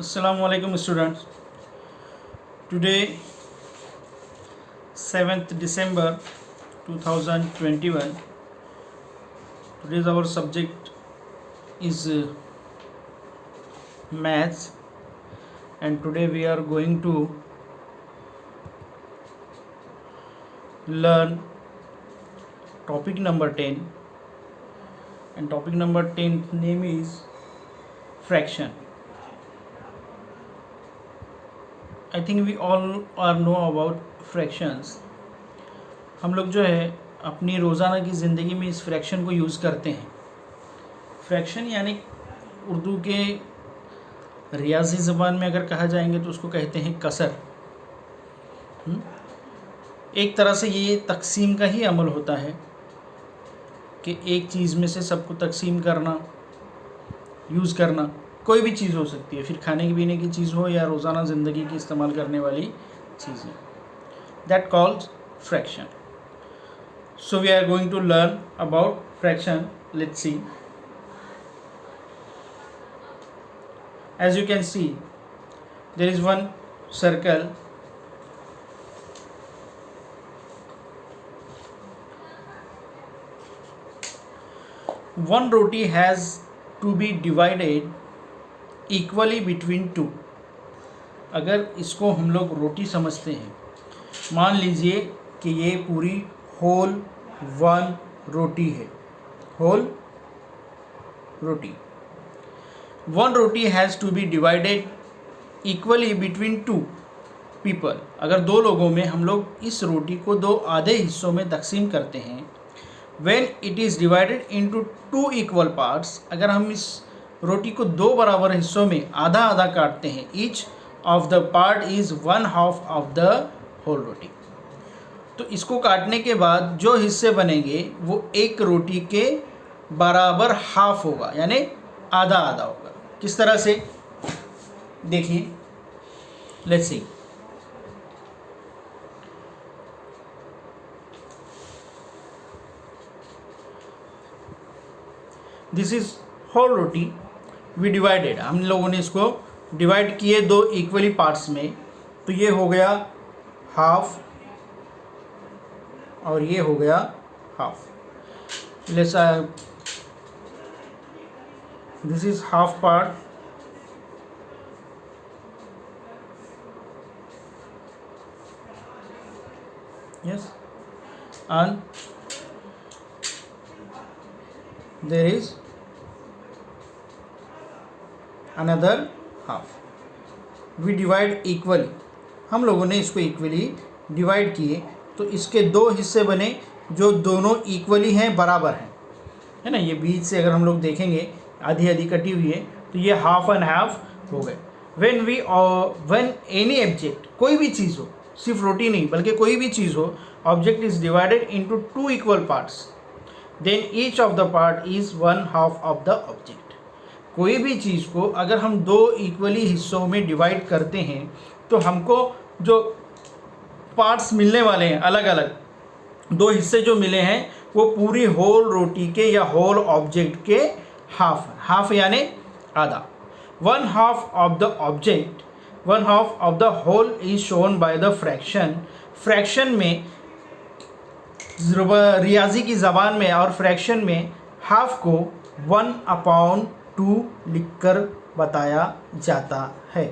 Assalamualaikum students. Today 7th December 2021. Today's our subject is maths, and today we are going to learn topic number 10, and topic number 10 name is fraction. I think we all are know about fractions. हम लोग जो है अपनी रोज़ाना की ज़िंदगी में इस फ्रैक्शन को यूज़ करते हैं. फ्रैक्शन यानी उर्दू के रियाजी ज़बान में अगर कहा जाएंगे तो उसको कहते हैं कसर. एक तरह से ये तकसीम का ही अमल होता है कि एक चीज़ में से सबको तकसीम करना, यूज़ करना. कोई भी चीज़ हो सकती है, फिर खाने पीने की चीज़ हो या रोज़ाना ज़िंदगी की इस्तेमाल करने वाली चीज़ें. That called fraction. So we are going to learn about fraction. Let's see. As you can see, there is one circle. One roti has to be divided equally between two. अगर इसको हम लोग रोटी समझते हैं, मान लीजिए कि ये पूरी होल वन रोटी है. Whole roti. One roti has to be divided equally between two people. अगर दो लोगों में हम लोग इस रोटी को दो आधे हिस्सों में तकसीम करते हैं, when it is divided into two equal parts. अगर हम इस रोटी को दो बराबर हिस्सों में आधा आधा काटते हैं, each of the part is one half of the whole roti. तो इसको काटने के बाद जो हिस्से बनेंगे वो एक रोटी के बराबर हाफ होगा, यानी आधा आधा होगा. किस तरह से देखिए, let's see. This is whole roti. We divided, हम लोगों ने इसको डिवाइड किए दो इक्वली पार्ट्स में. तो ये हो गया हाफ और ये हो गया half. Let's this is half part. Yes, and there is another half. We divide equally. हम लोगों ने इसको इक्वली डिवाइड किए तो इसके दो हिस्से बने जो दोनों इक्वली हैं, बराबर हैं, है ना. ये बीच से अगर हम लोग देखेंगे आधी आधी कटी हुई है, तो ये हाफ एंड हाफ हो गए. व्हेन एनी ऑब्जेक्ट, कोई भी चीज़ हो, सिर्फ रोटी नहीं बल्कि कोई भी चीज़ हो, object is divided into two equal parts, then each of the part is one half of the object. कोई भी चीज़ को अगर हम दो इक्वली हिस्सों में डिवाइड करते हैं तो हमको जो पार्ट्स मिलने वाले हैं, अलग अलग दो हिस्से जो मिले हैं, वो पूरी होल रोटी के या होल ऑब्जेक्ट के हाफ. हाफ यानी आधा. One half of the object, one half of the whole is shown by the fraction. Fraction में, रियाजी की ज़बान में और फ्रैक्शन में हाफ को 1/2 लिखकर बताया जाता है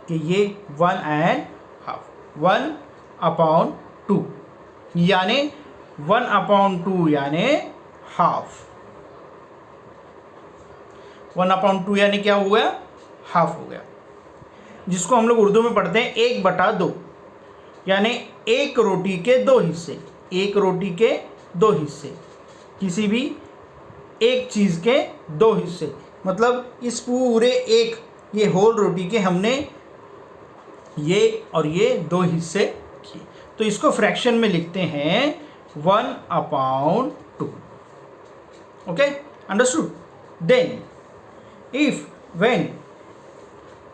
कि ये 1 एंड हाफ. 1/2 यानी 1/2 यानी हाफ. 1/2 यानी क्या हो गया? हाफ हो गया. जिसको हम लोग उर्दू में पढ़ते हैं 1/2, यानी एक रोटी के दो हिस्से. एक रोटी के दो हिस्से, किसी भी एक चीज़ के दो हिस्से, मतलब इस पूरे एक ये होल रोटी के हमने ये और ये दो हिस्से किए, तो इसको फ्रैक्शन में लिखते हैं 1/2. Okay, understood. Then if when,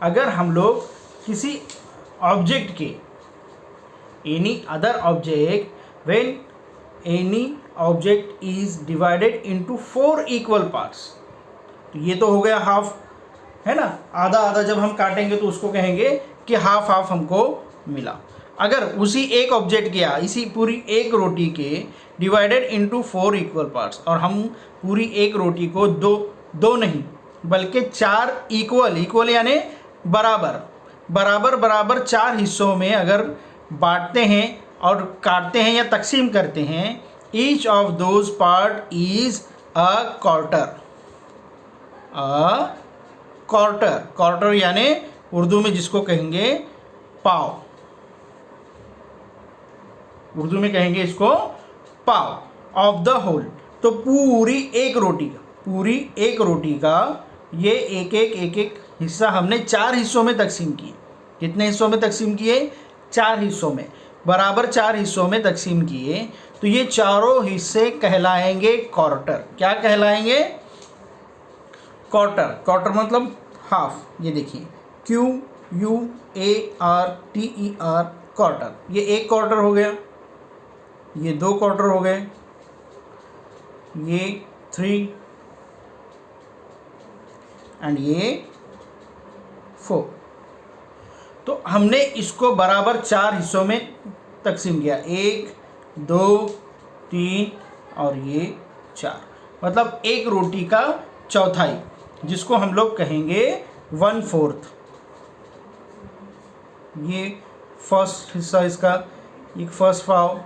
अगर हम लोग किसी ऑब्जेक्ट के, any other object, when any object is divided into 4 equal parts. तो ये तो हो गया हाफ. है ना, आधा आधा जब हम काटेंगे तो उसको कहेंगे कि हाफ हाफ हमको मिला। अगर उसी एक ऑब्जेक्ट के इसी पूरी एक रोटी के डिवाइडेड इनटू 4 इक्वल पार्ट्स, और हम पूरी एक रोटी को दो नहीं बल्कि 4 इक्वल यानी बराबर 4 हिस्सों में अगर बांटते हैं और काटते हैं या तकसीम करते हैं, each of those part is a quarter यानी उर्दू में जिसको कहेंगे पाव, उर्दू में कहेंगे इसको पाव ऑफ द होल। तो पूरी एक रोटी का ये एक एक हिस्सा हमने 4 हिस्सों में तकसीम किए। कितने हिस्सों में तकसीम किए? 4 हिस्सों में, बराबर 4 हिस्सों में तकसीम किए। तो ये चारों हिस्से कहलाएंगे क्वार्टर। क्या कहलाएंगे? क्वार्टर मतलब हाफ। ये देखिए QUARTER क्वार्टर, ये एक क्वार्टर हो गया, ये 2 क्वार्टर हो गए, ये 3 एंड ये 4। तो हमने इसको बराबर 4 हिस्सों में तकसीम किया, 1 2 3 और ये 4, मतलब एक रोटी का चौथाई, जिसको हम लोग कहेंगे 1/4। ये फर्स्ट हिस्सा इसका, एक फर्स्ट पाव,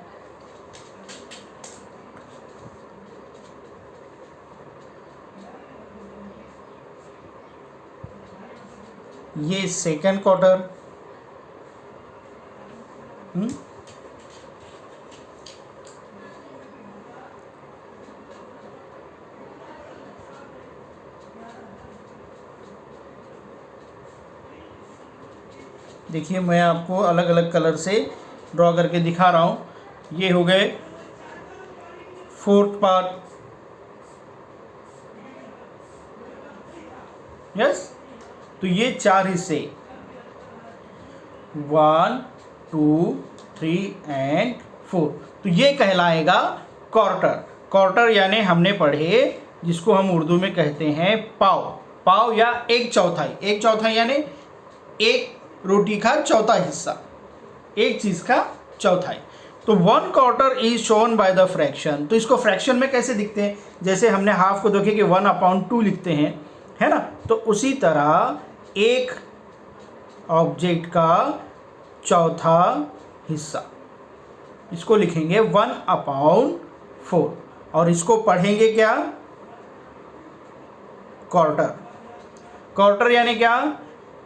ये सेकंड क्वार्टर, देखिए मैं आपको अलग अलग कलर से ड्रॉ करके दिखा रहा हूँ। ये हो गए 4th पार्ट, यस। तो ये 4 हिस्से 1 2 3 एंड 4, तो ये कहलाएगा क्वार्टर यानी हमने पढ़े जिसको हम उर्दू में कहते हैं पाव या एक चौथाई यानी एक रोटी का चौथा हिस्सा, एक चीज़ का चौथाई। तो 1 quarter is shown by the fraction. तो इसको फ्रैक्शन में कैसे दिखते हैं? जैसे हमने हाफ को देखे कि 1/2 लिखते हैं, है ना। तो उसी तरह एक ऑब्जेक्ट का चौथा हिस्सा, इसको लिखेंगे 1/4 और इसको पढ़ेंगे क्या? क्वार्टर यानी क्या?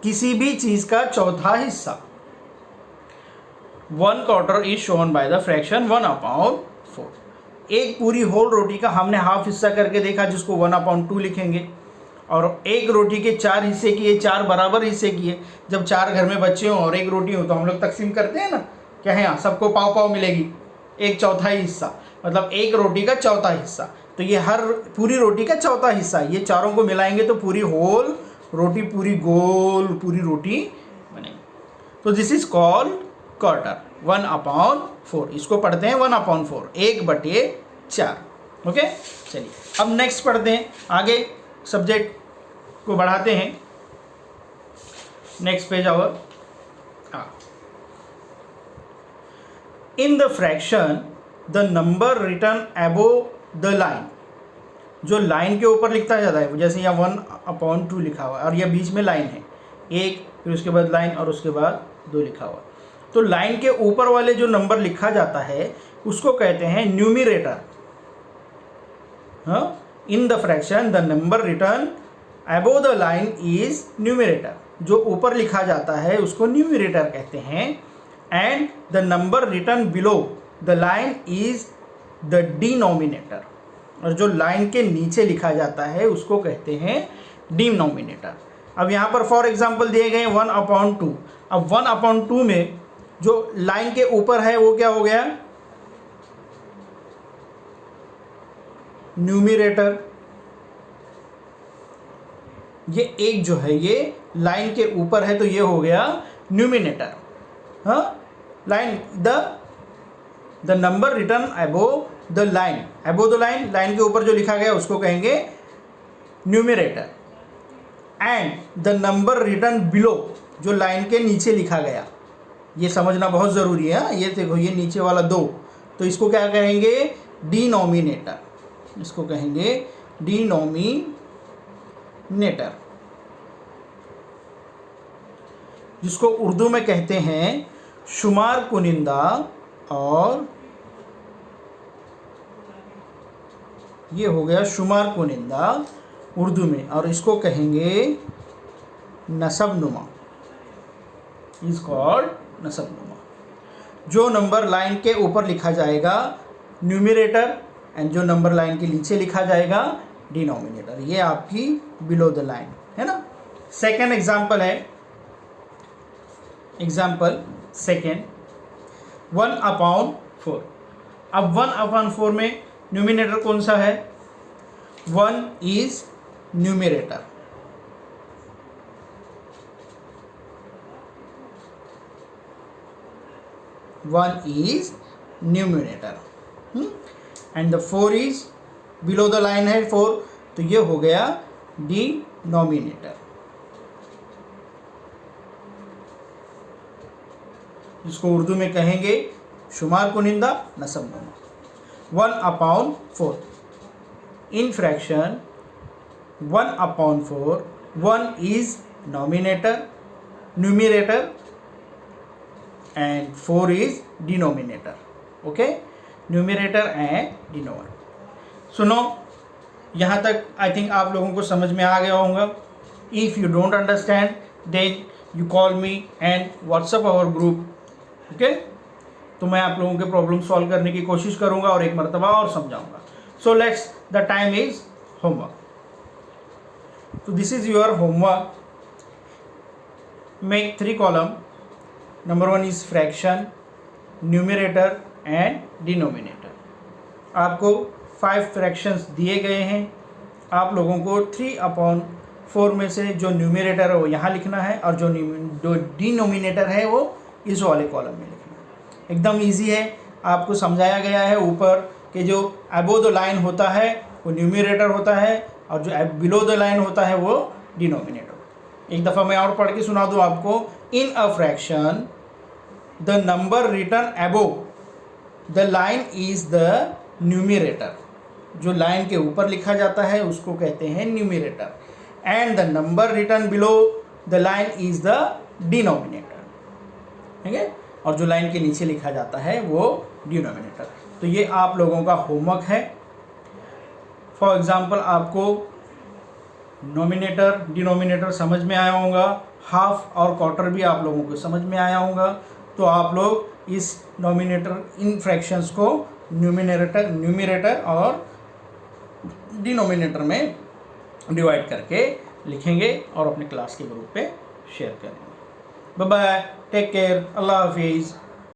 किसी भी चीज़ का चौथा हिस्सा। 1 quarter is shown by the fraction 1/4। एक पूरी होल रोटी का हमने हाफ हिस्सा करके देखा, जिसको 1/2 लिखेंगे। और एक रोटी के 4 हिस्से किए, 4 बराबर हिस्से किए। जब 4 घर में बच्चे हों और एक रोटी हो तो हम लोग तकसीम करते हैं ना, क्या है, सबको पाव मिलेगी, एक चौथाई हिस्सा, मतलब एक रोटी का चौथा हिस्सा। तो ये हर पूरी रोटी का चौथा हिस्सा, ये चारों को मिलाएंगे तो पूरी होल रोटी, पूरी गोल पूरी रोटी बनेगी। तो दिस इज कॉल्ड क्वार्टर, 1/4। इसको पढ़ते हैं 1/4, 1/4। ओके, चलिए अब नेक्स्ट पढ़ते हैं, आगे सब्जेक्ट को बढ़ाते हैं। Next page our. In the fraction the number written above the line, जो लाइन के ऊपर लिखा जाता है, जैसे यहाँ 1/2 लिखा हुआ है और यह बीच में लाइन है, एक, फिर उसके बाद लाइन और उसके बाद 2 लिखा हुआ। तो लाइन के ऊपर वाले जो नंबर लिखा जाता है उसको कहते हैं न्यूमिरेटर। हाँ, in the fraction the number written above the line is numerator. जो ऊपर लिखा जाता है उसको न्यूमिरेटर कहते हैं। And the number written below the line is the denominator. और जो लाइन के नीचे लिखा जाता है उसको कहते हैं डिनोमिनेटर। अब यहाँ पर फॉर एग्जांपल दिए गए 1/2। अब 1/2 में जो लाइन के ऊपर है वो क्या हो गया? न्यूमिरेटर। ये एक जो है ये लाइन के ऊपर है तो ये हो गया न्यूमिनेटर। हाँ, line the number written above the line, above the line, line के ऊपर जो लिखा गया उसको कहेंगे numerator. And the number written below, जो लाइन के नीचे लिखा गया, ये समझना बहुत ज़रूरी है। ये देखो, ये नीचे वाला 2, तो इसको क्या कहेंगे? डिनोमिनेटर। इसको कहेंगे डिनोमिनेटर, जिसको उर्दू में कहते हैं शुमार कुनिंदा, और ये हो गया शुमार कुनिंदा उर्दू में, और इसको कहेंगे नसबनुमा, इज कॉल्ड नसबनुमा। जो नंबर लाइन के ऊपर लिखा जाएगा न्यूमरेटर, एंड जो नंबर लाइन के नीचे लिखा जाएगा डिनोमिनेटर। ये आपकी बिलो द लाइन है ना। सेकेंड एग्जाम्पल है, एग्जाम्पल सेकेंड, 1/4। अब 1/4 में न्यूमिनेटर कौन सा है? 1 is numerator, and the 4 is below the line है 4, तो ये हो गया डिनोमिनेटर, जिसको उर्दू में कहेंगे शुमार कुनिंदा नसबनुमा। 1/4 in fraction 1/4, 1 is numerator and 4 is denominator. Okay, numerator and denominator. सुनो, यहाँ तक आई थिंक आप लोगों को समझ में आ गया होगा। If you don't understand then you call me and WhatsApp our group. Okay, तो मैं आप लोगों के प्रॉब्लम सॉल्व करने की कोशिश करूँगा और एक मरतबा और समझाऊँगा। So let's, the time is homework. तो this is your homework. Make 3 column. Number 1 is fraction, numerator and denominator. आपको 5 फ्रैक्शंस दिए गए हैं। आप लोगों को 3/4 में से जो न्यूमरेटर है वो यहाँ लिखना है, और जो डिनोमिनेटर है वो इस वाले कॉलम में लिखना है। एकदम इजी है, आपको समझाया गया है ऊपर कि जो अबोव द लाइन होता है वो न्यूमरेटर होता है, और जो बिलो द लाइन होता है वो डिनोमिनेटर। एक दफ़ा मैं और पढ़ के सुना दूँ आपको। In a fraction the number written above the line is the numerator. जो लाइन के ऊपर लिखा जाता है उसको कहते हैं numerator, and the number written below the line is the denominator. ठीक है, और जो लाइन के नीचे लिखा जाता है वो डिनोमिनेटर। तो ये आप लोगों का होमवर्क है। फॉर एग्ज़ाम्पल, आपको नोमिनेटर डिनोमिनेटर समझ में आया होगा, हाफ और क्वार्टर भी आप लोगों को समझ में आया होगा। तो आप लोग इस नोमिनेटर इन फ्रैक्शंस को न्यूमरेटर और डिनोमिनेटर में डिवाइड करके लिखेंगे और अपने क्लास के ग्रुप पे शेयर करेंगे। बाय बाय, टेक केयर, अल्लाह हाफिज़।